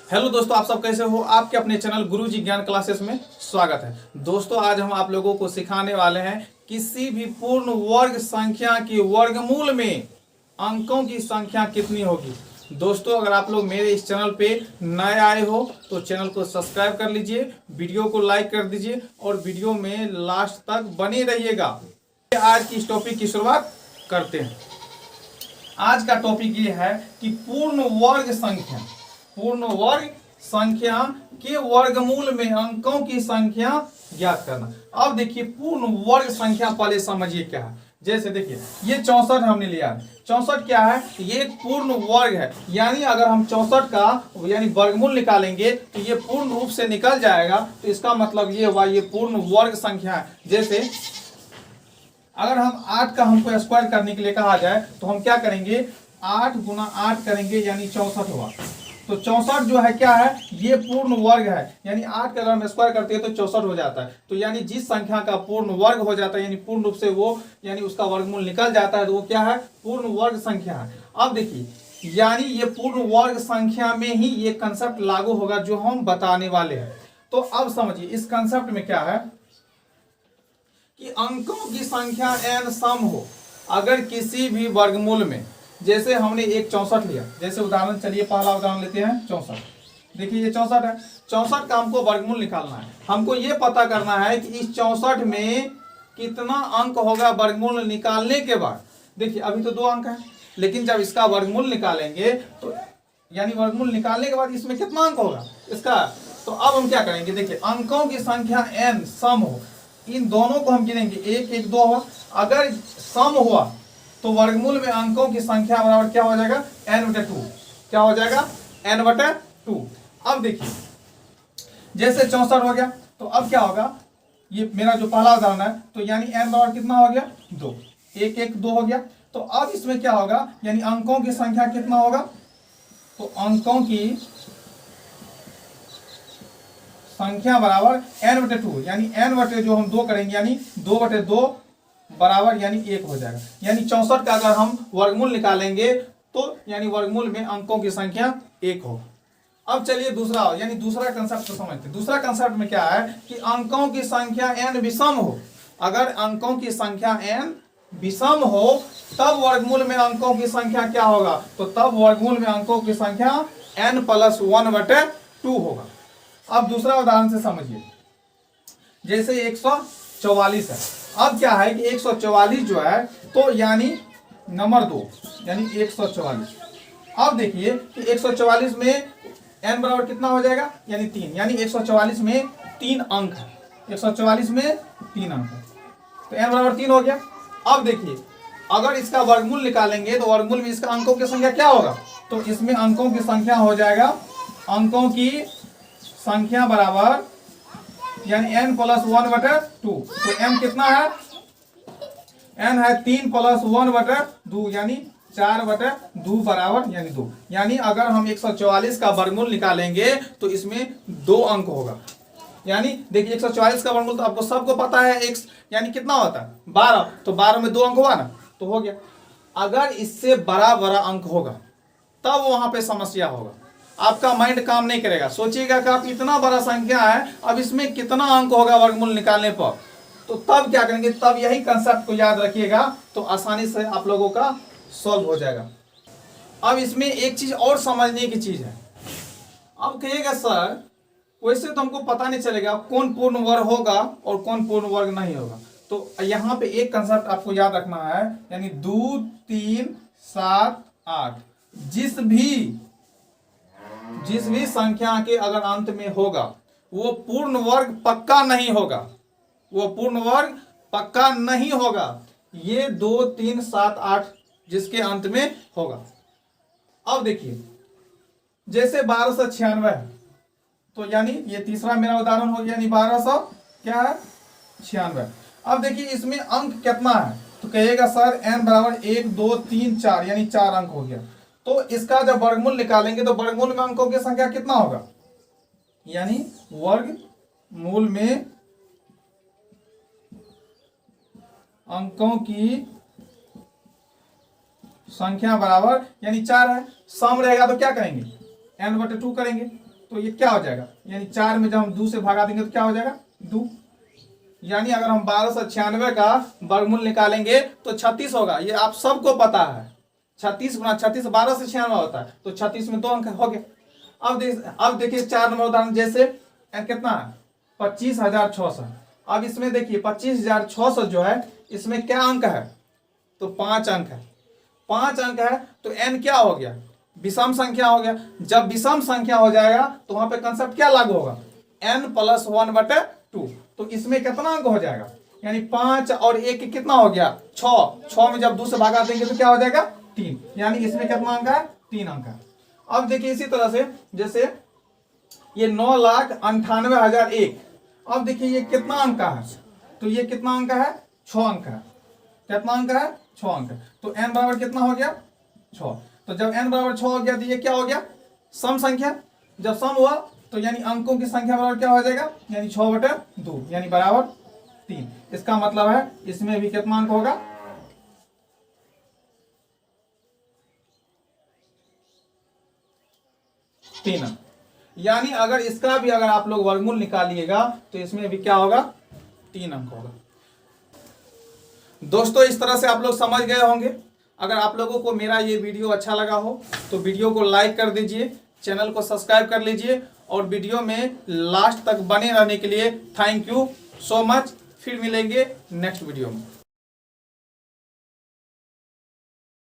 Hello दोस्तों, आप सब कैसे हो। आपके अपने चैनल गुरुजी ज्ञान क्लासेस में स्वागत है। दोस्तों आज हम आप लोगों को सिखाने वाले हैं किसी भी पूर्ण वर्ग संख्या की वर्गमूल में अंकों की संख्या कितनी होगी। दोस्तों अगर आप लोग मेरे इस चैनल पे नए आए हो तो चैनल को सब्सक्राइब कर लीजिए, वीडियो को लाइक कर दीजिए और वीडियो में लास्ट तक बने रहिएगा। आज की इस टॉपिक की शुरुआत करते हैं। आज का टॉपिक ये है कि पूर्ण वर्ग संख्या के वर्गमूल में अंकों की संख्या ज्ञात करना। अब देखिए पूर्ण वर्ग संख्या पहले समझिए क्या है। जैसे देखिए ये 64 हमने लिया है। 64 क्या है? ये एक पूर्ण वर्ग है, यानी अगर हम 64 का यानी वर्गमूल निकालेंगे तो ये पूर्ण रूप से निकल जाएगा। तो इसका मतलब ये हुआ ये पूर्ण वर्ग संख्या है। जैसे अगर हम 8 का हमको स्क्वायर करने के लिए कहा जाए तो हम क्या करेंगे, 8 गुना 8 करेंगे यानी 64 हुआ। तो 64 जो है क्या है, ये पूर्ण वर्ग है, यानी 8 का अगर हम स्क्वायर करते हैं तो 64 हो जाता है। तो यानी जिस संख्या का पूर्ण वर्ग हो जाता है यानी पूर्ण रूप से वो यानी उसका वर्गमूल निकल जाता है तो वो क्या है, पूर्ण वर्ग संख्या है। अब देखिए यानी ये पूर्ण वर्ग संख्या में ही ये कंसेप्ट लागू होगा जो हम बताने वाले हैं। तो अब समझिए इस कंसेप्ट में क्या है कि अंकों की संख्या n सम हो अगर किसी भी वर्गमूल में। जैसे हमने एक 64 लिया, जैसे उदाहरण चलिए पहला उदाहरण लेते हैं 64। देखिए ये 64 है। 64 का हमको वर्गमूल निकालना है। हमको ये पता करना है कि इस 64 में कितना अंक होगा वर्गमूल निकालने के बाद। देखिए अभी तो 2 अंक है, लेकिन जब इसका वर्गमूल निकालेंगे तो यानी वर्गमूल निकालने के बाद इसमें कितना अंक होगा इसका। तो अब हम क्या करेंगे, देखिए अंकों की संख्या n सम हो, इन दोनों को हम गिनेंगे, 1 1 2 हुआ। अगर सम हुआ तो वर्गमूल में अंकों की संख्या बराबर क्या हो जाएगा, n/2। क्या हो जाएगा, n/2। अब देखिए जैसे 64 हो गया तो अब क्या होगा, ये मेरा जो पहला उदाहरण है तो यानी n बराबर कितना हो गया, 2। 1 1 2 हो गया। तो अब इसमें क्या होगा, यानी अंकों की संख्या कितना होगा, तो अंकों की संख्या बराबर n/2, यानी n जो हम 2 करेंगे यानी 2/2 बराबर यानी 1 हो जाएगा। यानी 64 का अगर हम वर्गमूल निकालेंगे तो यानी वर्गमूल में अंकों की संख्या 1 हो। अब चलिए दूसरा यानी दूसरा कंसेप्ट को समझते हैं। दूसरा कंसेप्ट में क्या है कि अंकों की संख्या n विषम हो। अगर अंकों की संख्या n विषम हो तब वर्गमूल में अंकों की संख्या क्या होगा, तो तब वर्गमूल में अंकों की संख्या n + 1/2 होगा। अब दूसरा उदाहरण से समझिए, जैसे 144 है। अब क्या है कि 144 जो है तो यानी नंबर 2 यानी 144। अब देखिए कि 144 में n बराबर कितना हो जाएगा, यानी 3, यानी 144 में 3 अंक है। 144 में 3 अंक है तो n बराबर 3 हो गया। अब देखिए अगर इसका वर्गमूल निकालेंगे तो वर्गमूल में इसका अंकों की संख्या क्या होगा, तो इसमें अंकों की संख्या हो जाएगा, अंकों की संख्या बराबर यानी n + 1/2। तो n कितना है, n है 3 + 1/2 यानी 4/2 बराबर यानी 2। यानी अगर हम 144 का वर्गमूल निकालेंगे तो इसमें 2 अंक होगा। यानी देखिए 144 का वर्गमूल तो आपको सबको पता है, x यानी कितना होता है 12। तो 12 में 2 अंक हुआ ना, तो हो गया। अगर इससे बड़ा अंक होगा तब वहां पे समस्या होगा, आपका माइंड काम नहीं करेगा। सोचिएगा कि आप इतना बड़ा संख्या है, अब इसमें कितना अंक होगा वर्गमूल निकालने पर, तो तब क्या करेंगे, तब यही कंसेप्ट को याद रखिएगा तो आसानी से आप लोगों का सॉल्व हो जाएगा। अब इसमें एक चीज और समझने की चीज है। अब कहिएगा सर वैसे तो हमको पता नहीं चलेगा कौन पूर्ण वर्ग होगा और कौन पूर्ण वर्ग नहीं होगा। तो यहाँ पे एक कंसेप्ट आपको याद रखना है, यानी 2 3 7 8 जिस भी संख्या के अगर अंत में होगा वो पूर्ण वर्ग पक्का नहीं होगा, वो पूर्ण वर्ग पक्का नहीं होगा। ये 2 3 7 8 जिसके अंत में होगा। अब देखिए जैसे 1296 है तो यानी ये तीसरा मेरा उदाहरण हो गया, यानी 1200 क्या है 96। अब देखिए इसमें अंक कितना है, तो कहिएगा सर n बराबर 1 2 3 4 यानी 4 अंक हो गया। तो इसका जब वर्गमूल निकालेंगे तो वर्गमूल में अंकों की संख्या कितना होगा, यानी वर्गमूल में अंकों की संख्या बराबर यानी 4 है। सम रहेगा तो क्या करेंगे, n/2 करेंगे। तो ये क्या हो जाएगा, यानी 4 में जब हम 2 से भगा देंगे तो क्या हो जाएगा 2। यानी अगर हम 1296 का वर्गमूल निकालेंगे तो 36 होगा, ये आप सबको पता है। 36 गुना 36 1296 होता है, तो 36 में 2 अंक हो गए। अब देखिए 4 नंबर उदाहरण, जैसे कितना है 25,600। अब इसमें देखिए 25,600 जो है इसमें क्या अंक है, तो 5 अंक है। 5 अंक है तो n क्या हो गया, विषम संख्या हो गया। जब विषम संख्या हो जाएगा तो वहां पे कंसेप्ट क्या लागू होगा, n + 1/2। तो इसमें कितना अंक हो जाएगा, यानी 5 और 1 कितना हो गया 6। 6 में जब 2 से भागा देंगे तो क्या हो जाएगा 3, यानी इसमें कितना अंक है 3 अंक है। अब देखिए इसी तरह से जैसे ये 9,98,001। अब देखिए ये कितना अंक का है, तो ये कितना अंक है 6 अंक है। कितना अंक है 6 अंक है। तो n बराबर कितना हो गया 6। तो जब n बराबर 6 हो गया तो ये क्या हो गया सम संख्या। जब सम हुआ तो यानी अंकों की संख्या बराबर क्या हो जाएगा, यानी 6/2 यानी बराबर 3। इसका मतलब है इसमें भी कितना अंक होगा 3 अंक। यानी अगर इसका भी अगर आप लोग वर्गमूल निकालिएगा तो इसमें भी क्या होगा 3 अंक होगा। दोस्तों इस तरह से आप लोग समझ गए होंगे। अगर आप लोगों को मेरा ये वीडियो अच्छा लगा हो तो वीडियो को लाइक कर दीजिए, चैनल को सब्सक्राइब कर लीजिए और वीडियो में लास्ट तक बने रहने के लिए थैंक यू सो मच। फिर मिलेंगे नेक्स्ट वीडियो में।